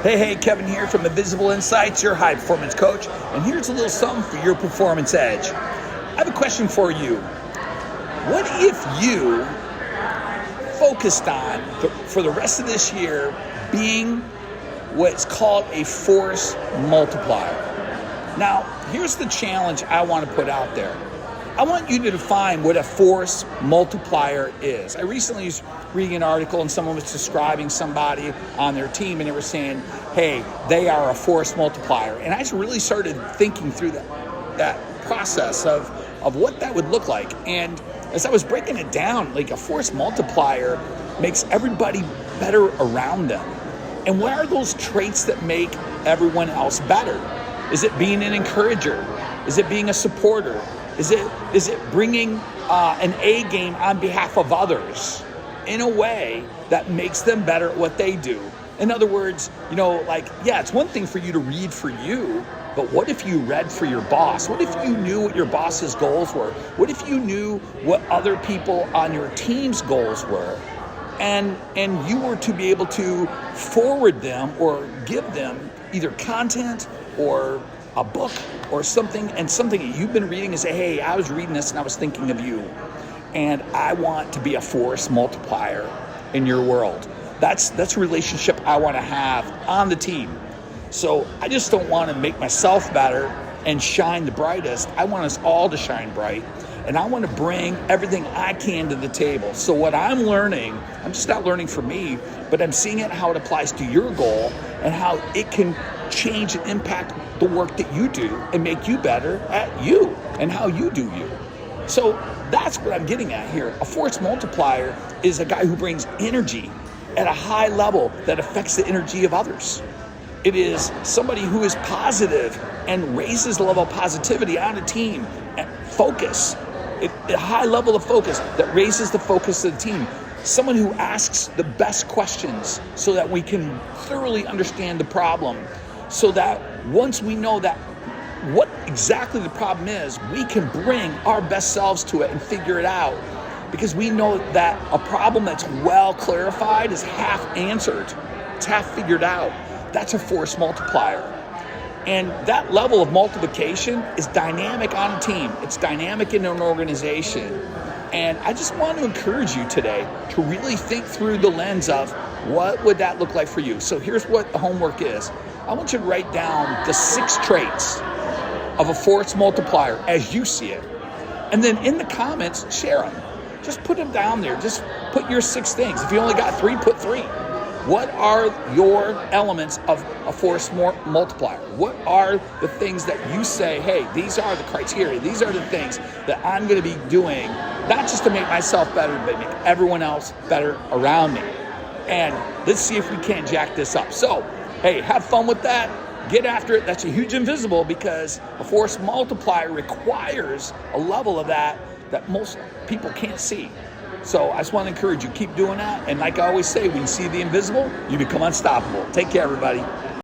Hey, Kevin here from Invisible Insights, your high performance coach, and here's a little something for your performance edge. I have a question for you. What if you focused on, for the rest of this year, being what's called a force multiplier? Now, here's the challenge I want to put out there. I want you to define what a force multiplier is. I recently was reading an article and someone was describing somebody on their team and they were saying, hey, they are a force multiplier. And I just really started thinking through that process of what that would look like. And as I was breaking it down, like a force multiplier makes everybody better around them. And what are those traits that make everyone else better? Is it being an encourager? Is it being a supporter? Is it bringing an A game on behalf of others in a way that makes them better at what they do? In other words, it's one thing for you to read for you, but what if you read for your boss? What if you knew what your boss's goals were? What if you knew what other people on your team's goals were? And you were to be able to forward them or give them either content or a book or something that you've been reading and say, hey, I was reading this and I was thinking of you. And I want to be a force multiplier in your world. That's a relationship I want to have on the team. So I just don't want to make myself better and shine the brightest. I want us all to shine bright. And I want to bring everything I can to the table. So what I'm learning, I'm just not learning for me, but I'm seeing it how it applies to your goal and how it can change and impact the work that you do and make you better at you and how you do you. So that's what I'm getting at here. A force multiplier is a guy who brings energy at a high level that affects the energy of others. It is somebody who is positive and raises the level of positivity on a team. Focus, a high level of focus that raises the focus of the team. Someone who asks the best questions so that we can thoroughly understand the problem, so that once we know that what exactly the problem is, we can bring our best selves to it and figure it out. Because we know that a problem that's well clarified is half answered. It's half figured out. That's a force multiplier. And that level of multiplication is dynamic on a team. It's dynamic in an organization. And I just want to encourage you today to really think through the lens of what would that look like for you. So here's what the homework is. I want you to write down the 6 traits of a force multiplier as you see it. And then in the comments, share them. Just put them down there. Just put your 6 things. If you only got 3, put 3. What are your elements of a force multiplier? What are the things that you say, hey, these are the criteria, these are the things that I'm going to be doing, not just to make myself better, but make everyone else better around me. And let's see if we can't jack this up. So, hey, have fun with that. Get after it. That's a huge invisible, because a force multiplier requires a level of that most people can't see. So I just want to encourage you, keep doing that. And like I always say, when you see the invisible, you become unstoppable. Take care, everybody.